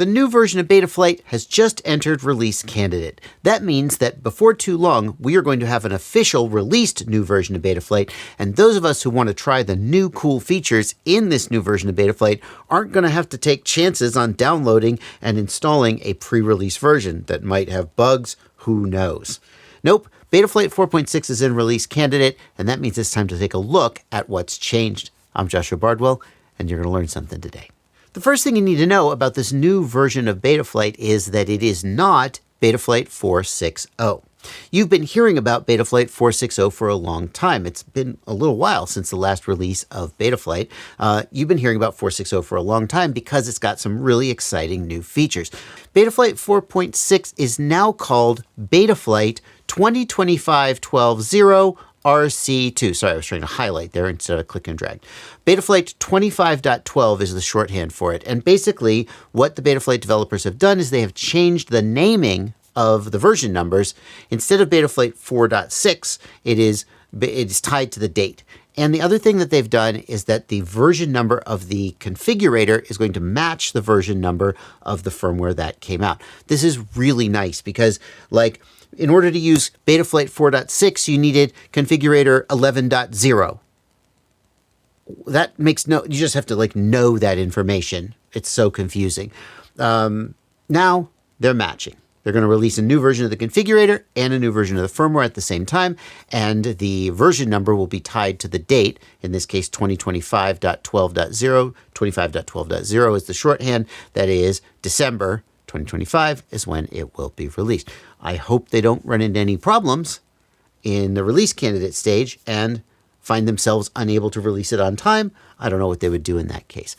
The new version of Betaflight has just entered release candidate. That means that before too long, we are going to have an official released new version of Betaflight, and those of us who want to try the new cool features in this new version of Betaflight aren't going to have to take chances on downloading and installing a pre-release version that might have bugs. Who knows? Nope, Betaflight 4.6 is in release candidate, and that means it's time to take a look at what's changed. I'm Joshua Bardwell, and you're going to learn something today. The first thing you need to know about this new version of Betaflight is that it is not Betaflight 4.6.0. You've been hearing about Betaflight 4.6.0 for a long time. It's been a little while since the last release of Betaflight. You've been hearing about 4.6.0 for a long time because it's got some really exciting new features. Betaflight 4.6 is now called Betaflight 2025-12.0 RC2. Sorry, I was trying to highlight there instead of click and drag. Betaflight 25.12 is the shorthand for it. And basically, what the Betaflight developers have done is they have changed the naming of the version numbers. Instead of Betaflight 4.6, it is tied to the date. And the other thing that they've done is that the version number of the configurator is going to match the version number of the firmware that came out. This is really nice because, like, in order to use Betaflight 4.6, you needed configurator 11.0. That makes you just have to know that information. It's so confusing. Now they're matching. They're going to release a new version of the configurator and a new version of the firmware at the same time, and the version number will be tied to the date, in this case 2025.12.0. 25.12.0 is the shorthand. That is December 2025 is when it will be released. I hope they don't run into any problems in the release candidate stage and find themselves unable to release it on time. I don't know what they would do in that case.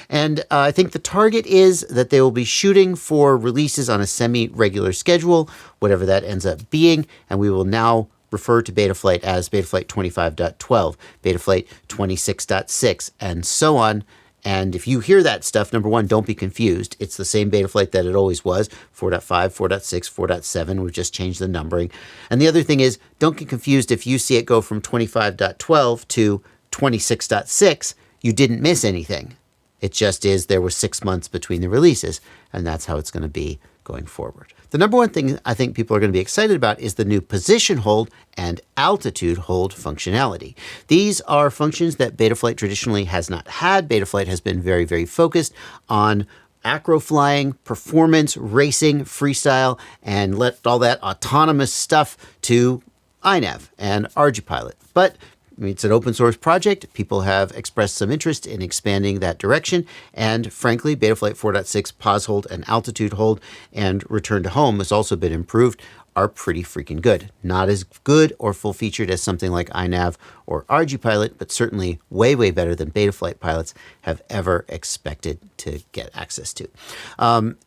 And I think the target is that they will be shooting for releases on a semi-regular schedule, whatever that ends up being, and we will now refer to Betaflight as Betaflight 25.12, Betaflight 26.6, and so on. And if you hear that stuff, number one, don't be confused. It's the same Betaflight that it always was, 4.5, 4.6, 4.7. We've just changed the numbering. And the other thing is, don't get confused if you see it go from 25.12 to 26.6. You didn't miss anything. It just is there was 6 months between the releases, and that's how it's going to be going forward. The number one thing I think people are going to be excited about is the new position hold and altitude hold functionality. These are functions that Betaflight traditionally has not had. Betaflight has been very, very focused on acro flying, performance, racing, freestyle, and left all that autonomous stuff to iNav and ArduPilot. But it's an open source project. People have expressed some interest in expanding that direction. And frankly, Betaflight 4.6 POSHOLD and altitude hold and return to home has also been improved, are pretty freaking good. Not as good or full featured as something like iNav or ArduPilot, but certainly way, way better than Betaflight pilots have ever expected to get access to.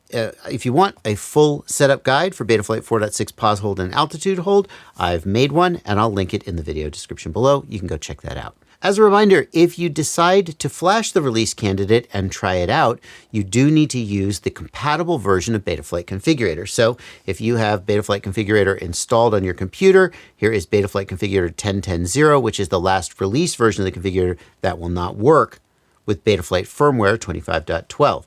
If you want a full setup guide for Betaflight 4.6 POSHOLD and altitude hold, I've made one and I'll link it in the video description below. You can go check that out. As a reminder, if you decide to flash the release candidate and try it out, you do need to use the compatible version of Betaflight Configurator. So if you have Betaflight Configurator installed on your computer, here is Betaflight Configurator 10.10.0, which is the last release version of the configurator that will not work with Betaflight firmware 25.12.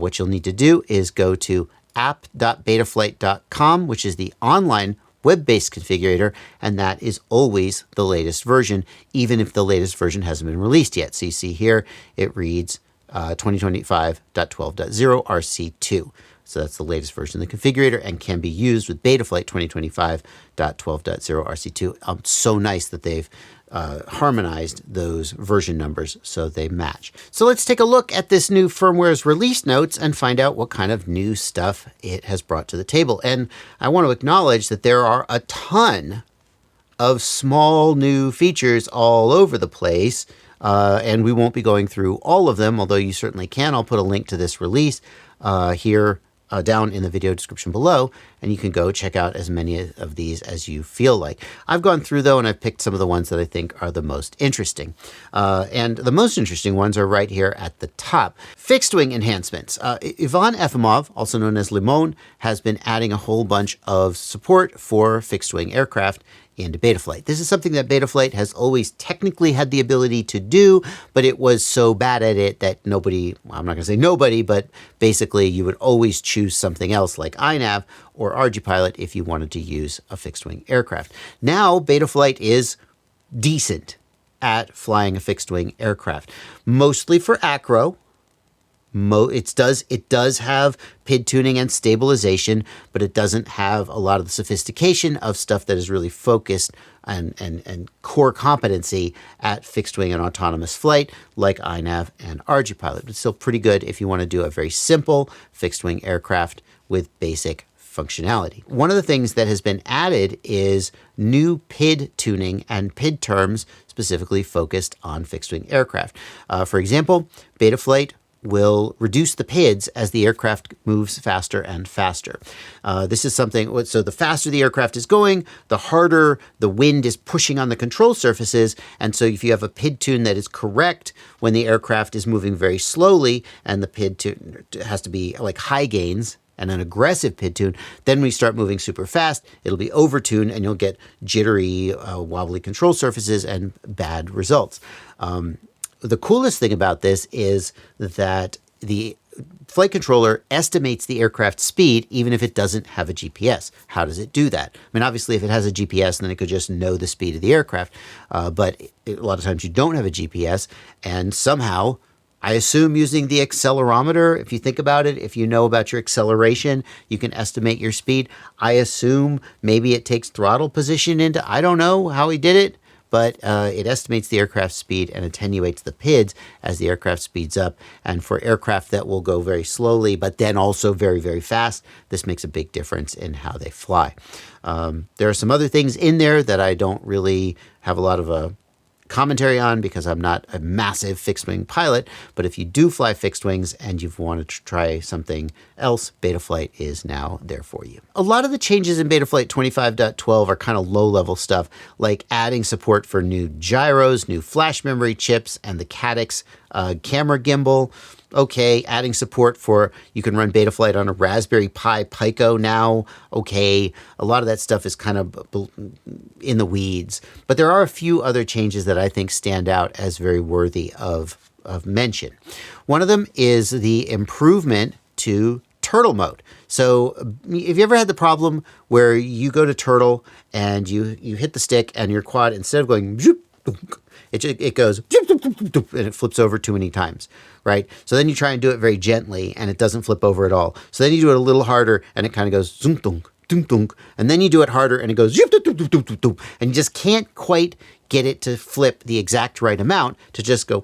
What you'll need to do is go to app.betaflight.com, which is the online web-based configurator, and that is always the latest version, even if the latest version hasn't been released yet. So you see here, it reads 2025.12.0 RC2. So that's the latest version of the configurator and can be used with Betaflight 2025.12.0 RC2. So nice that they've harmonized those version numbers so they match. So let's take a look at this new firmware's release notes and find out what kind of new stuff it has brought to the table. And I want to acknowledge that there are a ton of small new features all over the place, and we won't be going through all of them, although you certainly can. I'll put a link to this release here down in the video description below, and you can go check out as many of these as you feel like. I've gone through though, and I've picked some of the ones that I think are the most interesting. And the most interesting ones are right here at the top. Fixed wing enhancements. Ivan Efimov, also known as Limon, has been adding a whole bunch of support for fixed wing aircraft into Betaflight. This is something that Betaflight has always technically had the ability to do, but it was so bad at it that nobody, well, I'm not going to say nobody, but basically you would always choose something else like iNav or ArduPilot if you wanted to use a fixed wing aircraft. Now Betaflight is decent at flying a fixed wing aircraft, mostly for acro. It does have PID tuning and stabilization, but it doesn't have a lot of the sophistication of stuff that is really focused and core competency at fixed wing and autonomous flight like iNav and ArduPilot. But it's still pretty good if you want to do a very simple fixed wing aircraft with basic functionality. One of the things that has been added is new PID tuning and PID terms specifically focused on fixed wing aircraft. For example, Betaflight will reduce the PIDs as the aircraft moves faster and faster. This is something, so the faster the aircraft is going, the harder the wind is pushing on the control surfaces. And so if you have a PID tune that is correct when the aircraft is moving very slowly and the PID tune has to be like high gains and an aggressive PID tune, then when you start moving super fast, it'll be overtuned and you'll get jittery, wobbly control surfaces and bad results. The coolest thing about this is that the flight controller estimates the aircraft speed even if it doesn't have a GPS. How does it do that? I mean, obviously, if it has a GPS, then it could just know the speed of the aircraft. But a lot of times you don't have a GPS, and somehow, I assume using the accelerometer, if you think about it, if you know about your acceleration, you can estimate your speed. I assume maybe it takes throttle position into, I don't know how he did it, but it estimates the aircraft speed and attenuates the PIDs as the aircraft speeds up. And for aircraft that will go very slowly, but then also very, very fast, this makes a big difference in how they fly. There are some other things in there that I don't really have a lot of commentary on because I'm not a massive fixed wing pilot, but if you do fly fixed wings and you've wanted to try something else, Betaflight is now there for you. A lot of the changes in Betaflight 25.12 are kind of low-level stuff, like adding support for new gyros, new flash memory chips, and the Cadix camera gimbal. Okay, adding support for, you can run Betaflight on a Raspberry Pi Pico now. Okay, a lot of that stuff is kind of in the weeds. But there are a few other changes that I think stand out as very worthy of mention. One of them is the improvement to turtle mode. So have you ever had the problem where you go to turtle and you hit the stick and your quad, instead of going it goes and it flips over too many times, right? So then you try and do it very gently and it doesn't flip over at all. So then you do it a little harder and it kind of goes zoom dunk, dunk, dunk. And then you do it harder and it goes and you just can't quite get it to flip the exact right amount to just go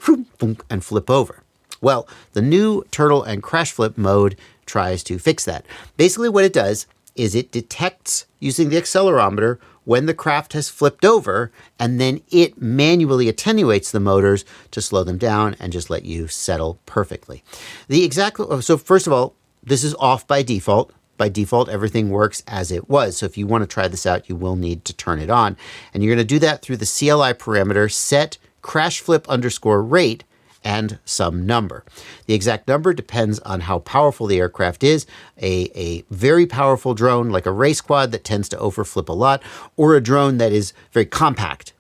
and flip over. Well, the new turtle and crash flip mode tries to fix that. Basically what it does is it detects using the accelerometer when the craft has flipped over, and then it manually attenuates the motors to slow them down and just let you settle perfectly. So first of all, this is off by default. By default, everything works as it was. So if you want to try this out, you will need to turn it on. And you're going to do that through the CLI parameter set crashflip_rate and some number. The exact number depends on how powerful the aircraft is. A very powerful drone like a race quad that tends to overflip a lot, or a drone that is very compact.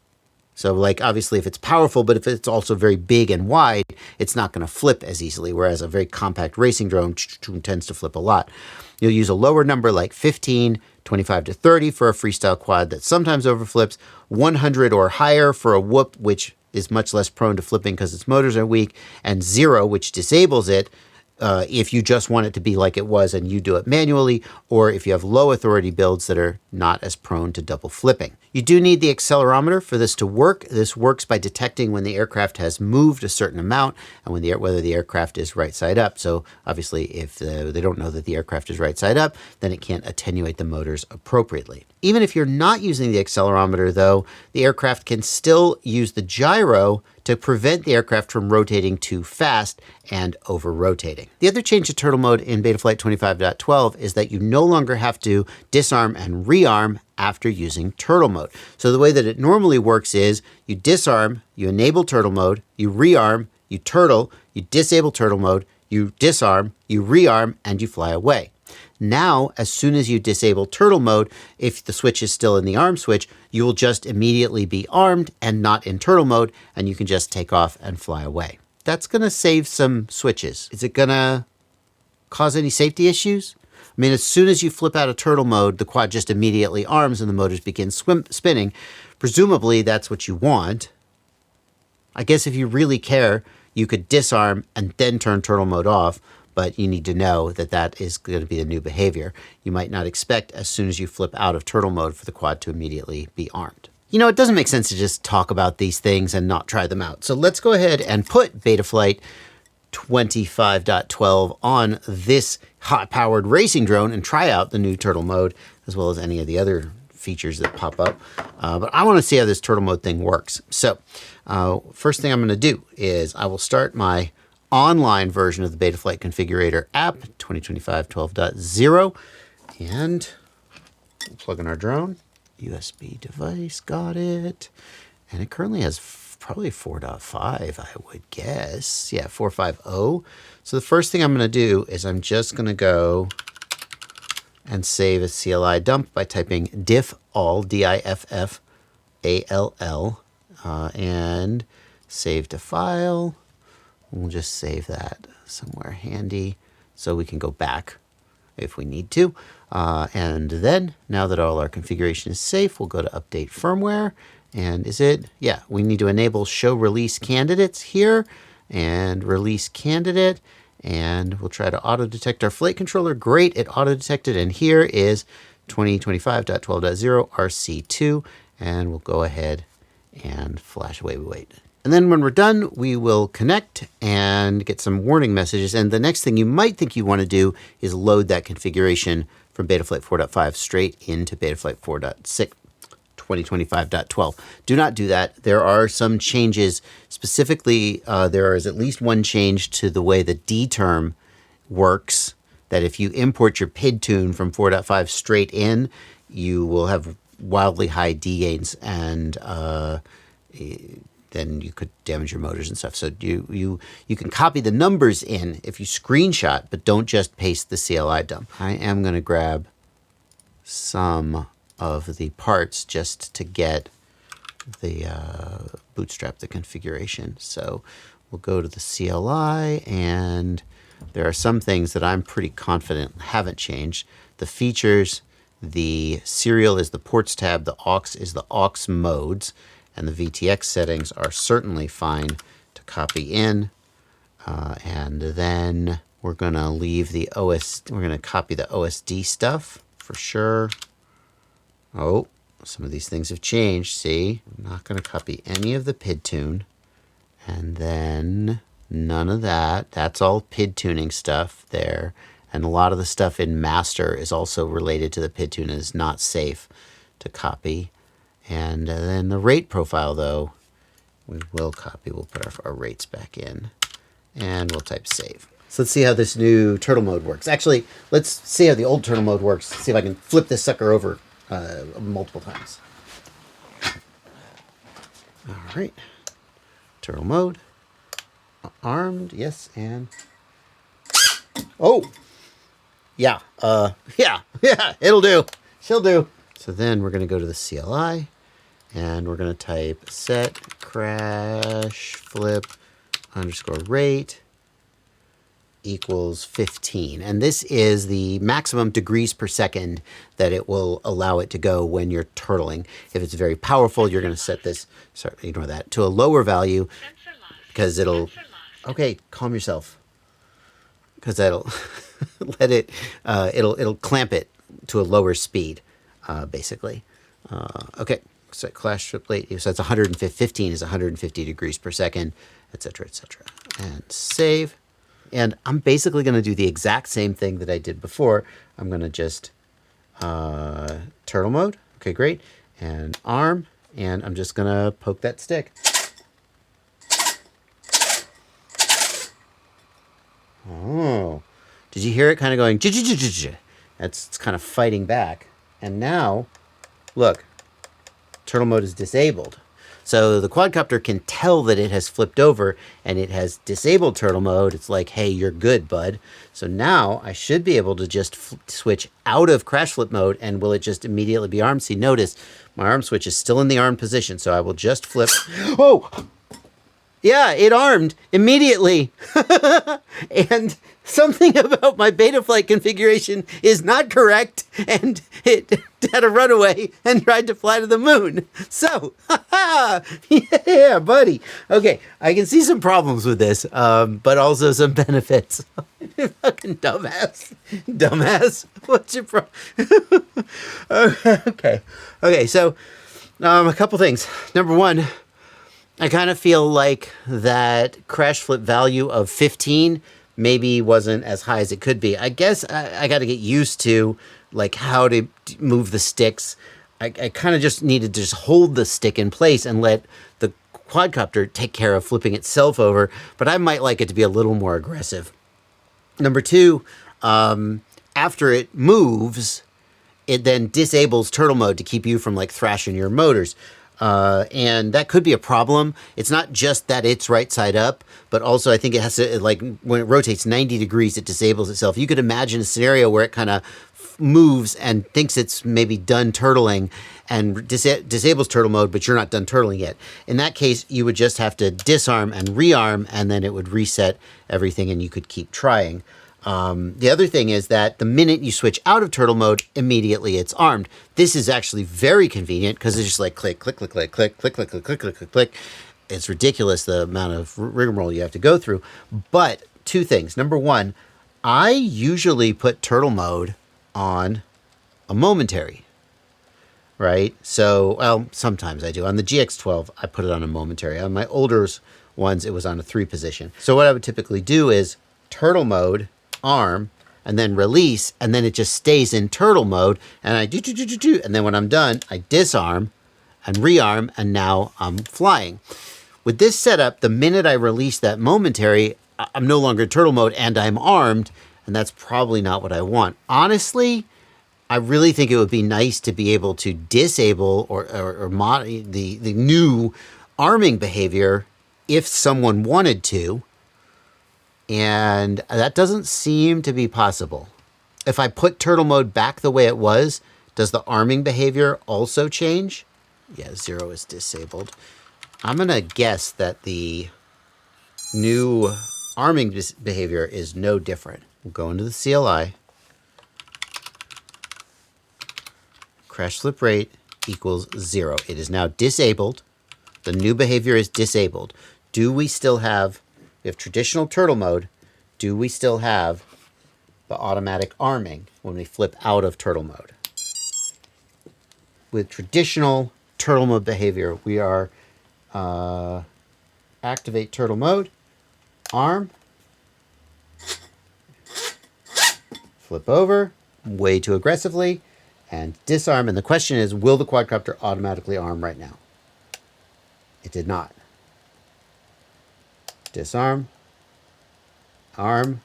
So like obviously if it's powerful, but if it's also very big and wide, it's not going to flip as easily, whereas a very compact racing drone tends to flip a lot. You'll use a lower number like 15, 25 to 30 for a freestyle quad that sometimes overflips, 100 or higher for a whoop, which is much less prone to flipping because its motors are weak, and 0, which disables it if you just want it to be like it was and you do it manually, or if you have low authority builds that are not as prone to double flipping. You do need the accelerometer for this to work. This works by detecting when the aircraft has moved a certain amount and whether the aircraft is right side up. So obviously if they don't know that the aircraft is right side up, then it can't attenuate the motors appropriately. Even if you're not using the accelerometer though, the aircraft can still use the gyro to prevent the aircraft from rotating too fast and over-rotating. The other change to turtle mode in Betaflight 25.12 is that you no longer have to disarm and rearm after using turtle mode. So the way that it normally works is you disarm, you enable turtle mode, you rearm, you turtle, you disable turtle mode, you you disarm, you rearm, and you fly away. Now, as soon as you disable turtle mode, if the switch is still in the arm switch, you will just immediately be armed and not in turtle mode, and you can just take off and fly away. That's going to save some switches. Is it going to cause any safety issues? I mean, as soon as you flip out of turtle mode, the quad just immediately arms and the motors begin spinning. Presumably, that's what you want. I guess if you really care, you could disarm and then turn turtle mode off, but you need to know that that is going to be the new behavior. You might not expect as soon as you flip out of turtle mode for the quad to immediately be armed. You know, it doesn't make sense to just talk about these things and not try them out. So let's go ahead and put Betaflight 25.12 on this hot-powered racing drone and try out the new turtle mode, as well as any of the other features that pop up. But I want to see how this turtle mode thing works. So first thing I'm going to do is I will start my online version of the Betaflight configurator app, 2025.12.0, and we'll plug in our drone. USB device, got it. And it currently has probably 4.5, I would guess. Yeah, 4.5.0. So the first thing I'm going to do is I'm just going to go and save a CLI dump by typing diff-all, D-I-F-F-A-L-L, and save to file. We'll just save that somewhere handy so we can go back if we need to. And then, now that all our configuration is safe, we'll go to update firmware. And is it? Yeah, we need to enable show release candidates here and release candidate. And we'll try to auto detect our flight controller. Great, it auto detected. And here is 2025.12.0 RC2. And we'll go ahead and flash away. We wait. And then when we're done, we will connect and get some warning messages. And the next thing you might think you want to do is load that configuration from Betaflight 4.5 straight into Betaflight 4.6, 2025.12. Do not do that. There are some changes. Specifically, there is at least one change to the way the D term works, that if you import your PID tune from 4.5 straight in, you will have wildly high D gains, and then you could damage your motors and stuff. So you can copy the numbers in if you screenshot, but don't just paste the CLI dump. I am going to grab some of the parts just to get the bootstrap the configuration. So we'll go to the CLI, and there are some things that I'm pretty confident haven't changed. The features, the serial is the ports tab, the aux is the aux modes, and the VTX settings are certainly fine to copy in. And then we're going to leave the we're going to copy the OSD stuff for sure. Oh, some of these things have changed. See, I'm not going to copy any of the PID tune. And then none of that. That's all PID tuning stuff there. And a lot of the stuff in master is also related to the PID tune and is not safe to copy. And then the rate profile, though, we will copy. We'll put our rates back in, and we'll type save. So let's see how this new turtle mode works. Actually, let's see how the old turtle mode works. See if I can flip this sucker over multiple times. All right. Turtle mode. Armed, yes, and... Oh! Yeah, yeah, it'll do. She'll do. So then we're going to go to the CLI, and we're going to type set crash flip underscore rate equals 15. And this is the maximum degrees per second that it will allow it to go when you're turtling. If it's very powerful, you're going to set this, sorry, ignore that, to a lower value, because it'll, okay, calm yourself, because that'll let it, it'll clamp it to a lower speed, basically. Okay, so clash flip rate, so that's 115 is 150 degrees per second, etc., etc. And save. And I'm basically going to do the exact same thing that I did before. I'm going to just turtle mode. Okay, great. And arm. And I'm just going to poke that stick. Oh, did you hear it kind of going? It's kind of fighting back. And now, look, turtle mode is disabled. So the quadcopter can tell that it has flipped over and it has disabled turtle mode. It's like, hey, you're good, bud. So now I should be able to just switch out of crash flip mode, and will it just immediately be armed? See, notice my arm switch is still in the armed position, so I will just flip. Oh! Yeah, it armed immediately. And something about my Betaflight configuration is not correct, and it had a runaway and tried to fly to the moon. So, yeah, buddy. Okay, I can see some problems with this, but also some benefits. Fucking dumbass. Dumbass. What's your problem? Okay, so a couple things. Number one, I kind of feel like that crash flip value of 15 maybe wasn't as high as it could be. I guess I got to get used to like how to move the sticks. I kind of just needed to just hold the stick in place and let the quadcopter take care of flipping itself over, but I might like it to be a little more aggressive. Number two, after it moves, it then disables turtle mode to keep you from like thrashing your motors. And that could be a problem. It's not just that it's right side up, but also I think it has to, like, when it rotates 90 degrees, it disables itself. You could imagine a scenario where it kind of moves and thinks it's maybe done turtling and disables turtle mode, but you're not done turtling yet. In that case, you would just have to disarm and rearm, and then it would reset everything and you could keep trying. The other thing is that the minute you switch out of turtle mode, immediately it's armed. This is actually very convenient because it's just like click, click, click, click, click, click, click, click, click, click, click, click. It's ridiculous the amount of rigmarole you have to go through. But two things. Number one, I usually put turtle mode on a momentary, right? So, well, sometimes I do. On the GX12, I put it on a momentary. On my older ones, it was on a 3 position. So what I would typically do is turtle mode, arm, and then release, and then it just stays in turtle mode, and I do, and then when I'm done, I disarm and rearm, and now I'm flying. With this setup, the minute I release that momentary, I'm no longer in turtle mode and I'm armed, and that's probably not what I want. Honestly, I really think it would be nice to be able to disable or mod the new arming behavior if someone wanted to. And that doesn't seem to be possible. If I put turtle mode back the way it was, does the arming behavior also change? Yeah, 0 is disabled. I'm going to guess that the new arming behavior is no different. We'll go into the CLI. Crash flip rate equals 0. It is now disabled. The new behavior is disabled. Do we still have... We have traditional turtle mode. Do we still have the automatic arming when we flip out of turtle mode? With traditional turtle mode behavior, we are activate turtle mode, arm, flip over way too aggressively, and disarm. And the question is, will the quadcopter automatically arm right now? It did not. Disarm, arm,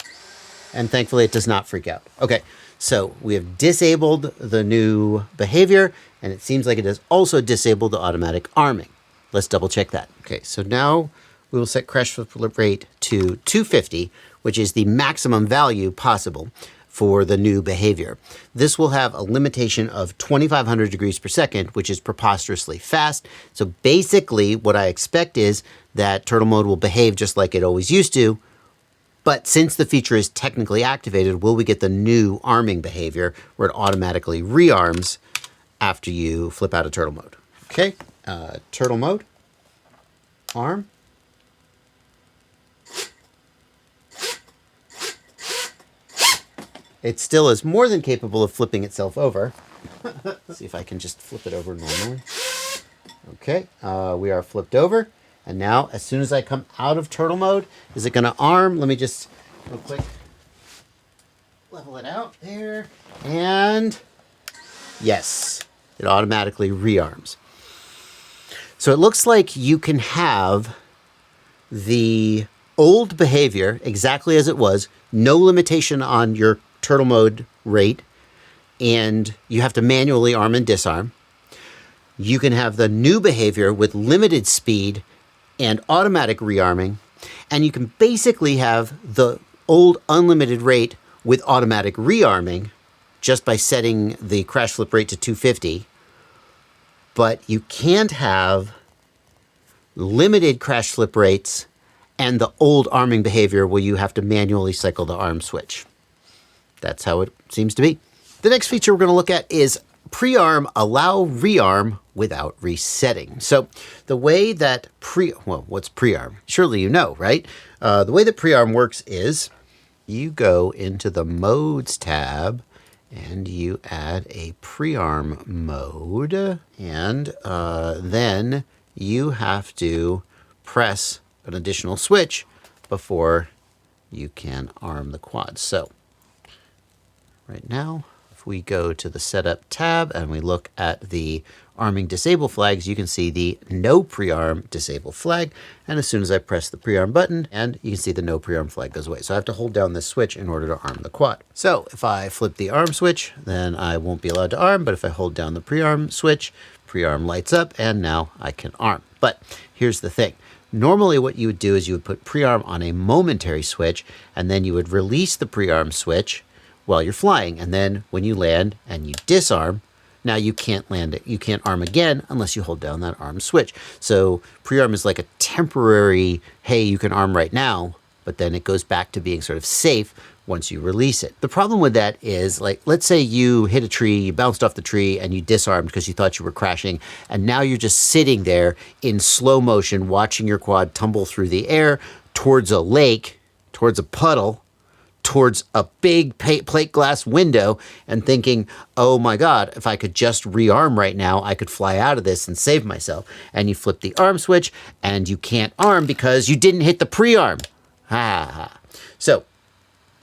and thankfully it does not freak out. Okay, so we have disabled the new behavior, and it seems like it has also disabled the automatic arming. Let's double check that. Okay, so now we will set crash flip rate to 250, which is the maximum value possible for the new behavior. This will have a limitation of 2,500 degrees per second, which is preposterously fast. So basically what I expect is that turtle mode will behave just like it always used to, but since the feature is technically activated, will we get the new arming behavior where it automatically rearms after you flip out of turtle mode? Okay, turtle mode, arm. It still is more than capable of flipping itself over. Let's see if I can just flip it over normally. Okay, we are flipped over. And now, as soon as I come out of turtle mode, is it going to arm? Let me just real quick level it out there. And yes, it automatically rearms. So it looks like you can have the old behavior exactly as it was, no limitation on your turtle mode rate, and you have to manually arm and disarm. You can have the new behavior with limited speed and automatic rearming, and you can basically have the old unlimited rate with automatic rearming just by setting the crash flip rate to 250, but you can't have limited crash flip rates and the old arming behavior where you have to manually cycle the arm switch. That's how it seems to be. The next feature we're going to look at is Prearm allow rearm without resetting. So the way that what's Prearm? Surely you know, right? The way that Prearm works is you go into the Modes tab and you add a Prearm mode, and then you have to press an additional switch before you can arm the quad. So right now, if we go to the Setup tab and we look at the Arming Disable flags, you can see the No Prearm Disable flag. And as soon as I press the Prearm button, and you can see the No Prearm flag goes away. So I have to hold down this switch in order to arm the quad. So if I flip the arm switch, then I won't be allowed to arm. But if I hold down the Prearm switch, Prearm lights up, and now I can arm. But here's the thing. Normally what you would do is you would put Prearm on a momentary switch, and then you would release the Prearm switch while you're flying. And then when you land and you disarm, now you can't land it. You can't arm again unless you hold down that arm switch. So Prearm is like a temporary, hey, you can arm right now, but then it goes back to being sort of safe once you release it. The problem with that is, like, let's say you hit a tree, you bounced off the tree, and you disarmed because you thought you were crashing, and now you're just sitting there in slow motion watching your quad tumble through the air towards a lake, towards a puddle, towards a big plate glass window, and thinking, oh my God, if I could just rearm right now, I could fly out of this and save myself. And you flip the arm switch and you can't arm because you didn't hit the Prearm. So,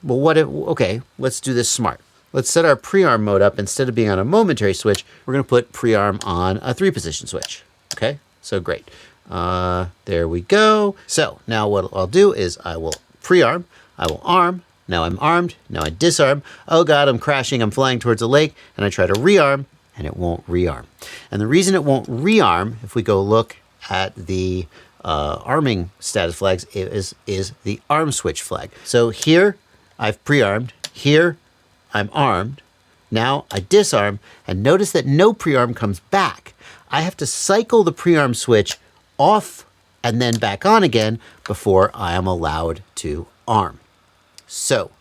well, okay, let's do this smart. Let's set our Prearm mode up. Instead of being on a momentary switch, we're going to put Prearm on a 3-position switch. Okay, so great. There we go. So now what I'll do is I will Prearm, I will arm. Now I'm armed, now I disarm. Oh God, I'm crashing, I'm flying towards a lake, and I try to rearm, and it won't rearm. And the reason it won't rearm, if we go look at the arming status flags, is the arm switch flag. So here, I've prearmed, here, I'm armed, now I disarm, and notice that no prearm comes back. I have to cycle the prearm switch off and then back on again before I am allowed to arm. So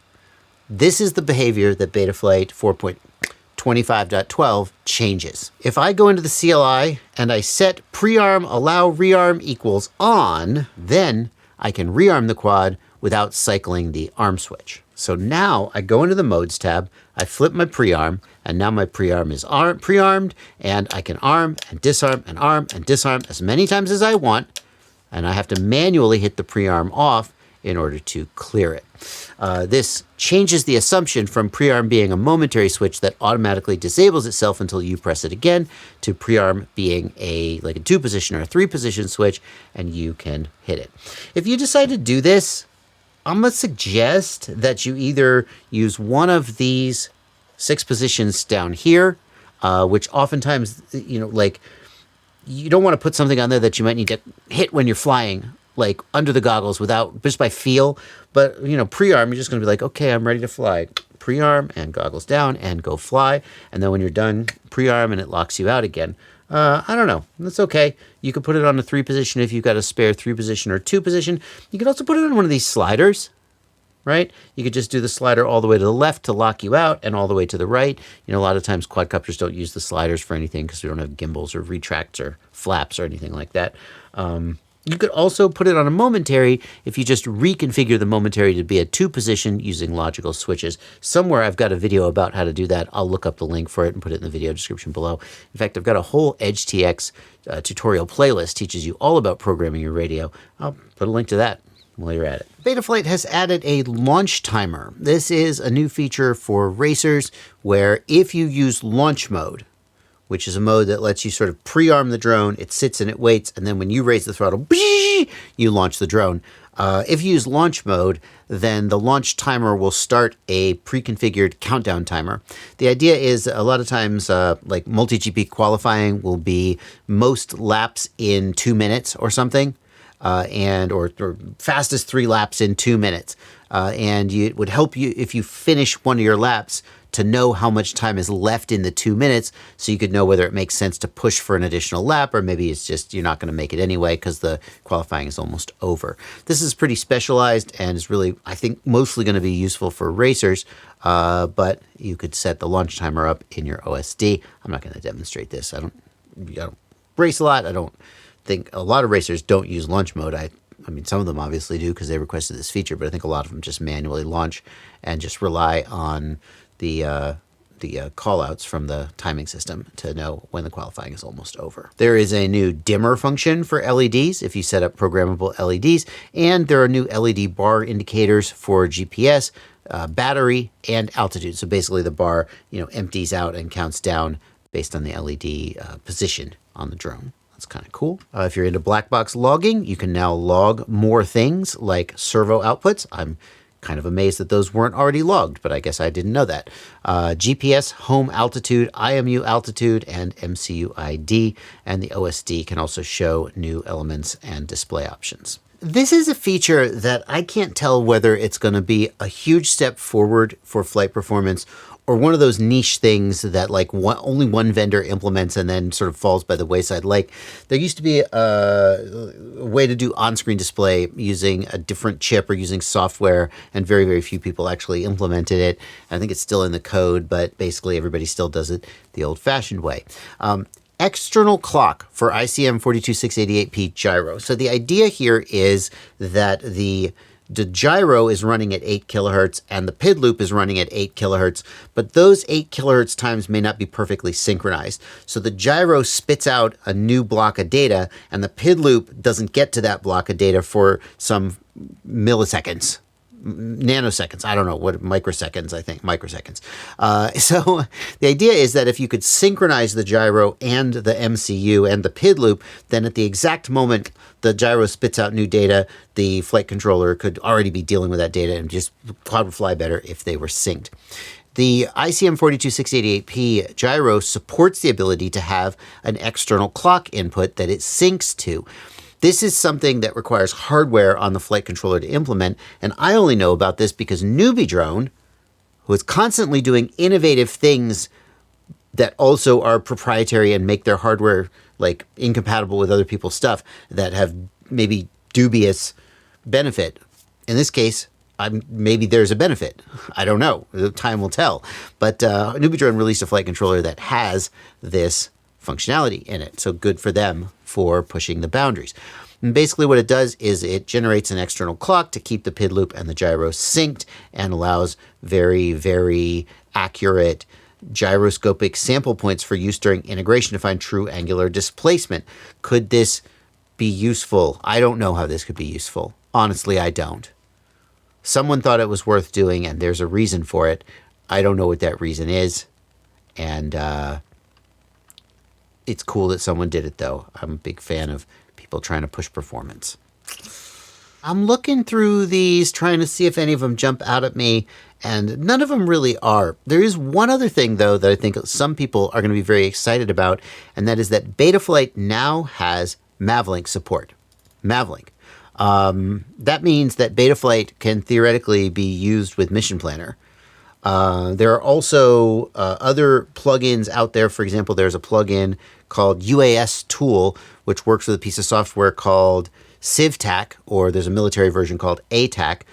this is the behavior that Betaflight 4.25.12 changes. If I go into the CLI and I set Prearm allow rearm equals on, then I can rearm the quad without cycling the arm switch. So now I go into the Modes tab, I flip my Prearm, and now my Prearm is prearmed, and I can arm and disarm as many times as I want, and I have to manually hit the Prearm off in order to clear it. This changes the assumption from Prearm being a momentary switch that automatically disables itself until you press it again to Prearm being like a 2-position or a 3-position switch, and you can hit it. If you decide to do this, I'm going to suggest that you either use one of these 6 positions down here, which oftentimes, like, you don't want to put something on there that you might need to hit when you're flying, like under the goggles just by feel. But, Prearm, you're just going to be like, okay, I'm ready to fly. Prearm and goggles down and go fly. And then when you're done, Prearm and it locks you out again. I don't know. That's okay. You could put it on a 3-position if you've got a spare 3-position or 2-position. You could also put it on one of these sliders, right? You could just do the slider all the way to the left to lock you out and all the way to the right. A lot of times quadcopters don't use the sliders for anything because we don't have gimbals or retracts or flaps or anything like that. You could also put it on a momentary if you just reconfigure the momentary to be a 2-position using logical switches. Somewhere I've got a video about how to do that. I'll look up the link for it and put it in the video description below. In fact, I've got a whole EdgeTX tutorial playlist teaches you all about programming your radio. I'll put a link to that while you're at it. Betaflight has added a Laumch Timer. This is a new feature for racers where if you use launch mode, which is a mode that lets you sort of pre-arm the drone. It sits and it waits, and then when you raise the throttle, you launch the drone. If you use launch mode, then the launch timer will start a pre-configured countdown timer. The idea is a lot of times like multi-GP qualifying will be most laps in 2 minutes or something, or fastest 3 laps in 2 minutes. And it would help you if you finish one of your laps to know how much time is left in the 2 minutes, so you could know whether it makes sense to push for an additional lap, or maybe it's just you're not going to make it anyway because the qualifying is almost over. This is pretty specialized and is really, I think, mostly going to be useful for racers, but you could set the launch timer up in your OSD. I'm not going to demonstrate this. I don't race a lot. I don't think a lot of racers don't use launch mode. I mean, some of them obviously do because they requested this feature, but I think a lot of them just manually launch and just rely on the call-outs from the timing system to know when the qualifying is almost over. There is a new dimmer function for LEDs if you set up programmable LEDs, and there are new LED bar indicators for GPS, battery, and altitude. So basically the bar, empties out and counts down based on the LED position on the drone. That's kind of cool. If you're into black box logging, you can now log more things like servo outputs. I'm kind of amazed that those weren't already logged, but I guess I didn't know that. GPS, home altitude, IMU altitude, and MCU ID, and the OSD can also show new elements and display options. This is a feature that I can't tell whether it's going to be a huge step forward for flight performance or one of those niche things that only one vendor implements and then sort of falls by the wayside. Like there used to be a way to do on-screen display using a different chip or using software, and very, very few people actually implemented it. I think it's still in the code, but basically everybody still does it the old-fashioned way. External clock for ICM 42688P gyro. So the idea here is that the gyro is running at 8 kilohertz and the PID loop is running at 8 kilohertz, but those 8 kilohertz times may not be perfectly synchronized. So the gyro spits out a new block of data and the PID loop doesn't get to that block of data for some milliseconds. Nanoseconds, I don't know what, microseconds, I think, microseconds. So the idea is that if you could synchronize the gyro and the MCU and the PID loop, then at the exact moment the gyro spits out new data, the flight controller could already be dealing with that data and just quad would fly better if they were synced. The ICM 42688P gyro supports the ability to have an external clock input that it syncs to. This is something that requires hardware on the flight controller to implement, and I only know about this because Newbie Drone, who is constantly doing innovative things that also are proprietary and make their hardware incompatible with other people's stuff that have maybe dubious benefit. In this case, maybe there's a benefit. I don't know. Time will tell. But Newbie Drone released a flight controller that has this functionality in it. So good for them for pushing the boundaries. And basically what it does is it generates an external clock to keep the PID loop and the gyro synced and allows very, very accurate gyroscopic sample points for use during integration to find true angular displacement. Could this be useful? I don't know how this could be useful. Honestly, I don't. Someone thought it was worth doing and there's a reason for it. I don't know what that reason is. And it's cool that someone did it, though. I'm a big fan of people trying to push performance. I'm looking through these, trying to see if any of them jump out at me, and none of them really are. There is one other thing, though, that I think some people are going to be very excited about, and that is that Betaflight now has Mavlink support. Mavlink. That means that Betaflight can theoretically be used with Mission Planner. There are also other plugins out there. For example, there's a plugin called UAS Tool, which works with a piece of software called CivTac, or there's a military version called ATAC,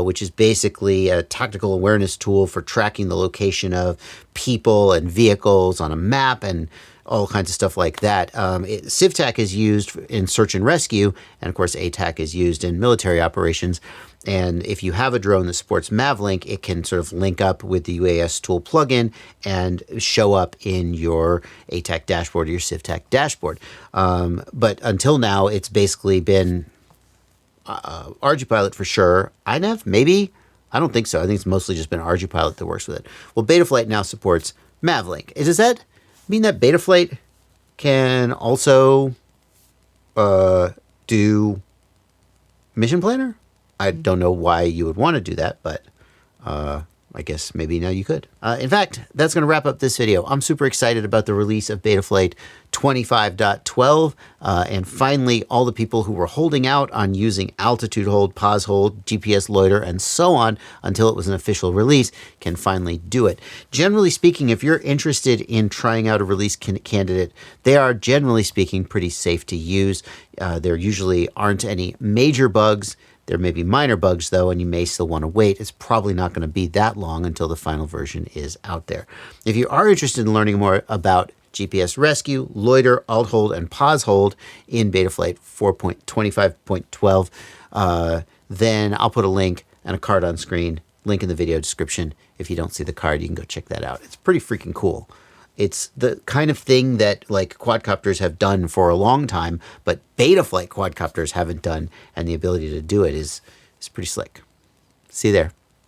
which is basically a tactical awareness tool for tracking the location of people and vehicles on a map and all kinds of stuff like that. CivTac is used in search and rescue, and of course ATAC is used in military operations. And if you have a drone that supports Mavlink, it can sort of link up with the UAS tool plugin and show up in your ATAC dashboard or your CivTac dashboard. But until now, it's basically been ArduPilot for sure. INAV, maybe? I don't think so. I think it's mostly just been ArduPilot that works with it. Well, Betaflight now supports Mavlink. Does that mean that Betaflight can also do mission planner? I don't know why you would want to do that, but I guess maybe now you could. In fact, that's going to wrap up this video. I'm super excited about the release of Betaflight 25.12, and finally all the people who were holding out on using altitude hold, pause hold, GPS loiter, and so on until it was an official release can finally do it. Generally speaking, if you're interested in trying out a release candidate, they are generally speaking pretty safe to use. There usually aren't any major bugs. There may be minor bugs, though, and you may still want to wait. It's probably not going to be that long until the final version is out there. If you are interested in learning more about GPS rescue, loiter, alt hold, and pause hold in Betaflight 4.25.12, then I'll put a link and a card on screen, link in the video description. If you don't see the card, you can go check that out. It's pretty freaking cool. It's the kind of thing that like quadcopters have done for a long time, but Betaflight quadcopters haven't done, and the ability to do it is pretty slick. See you there.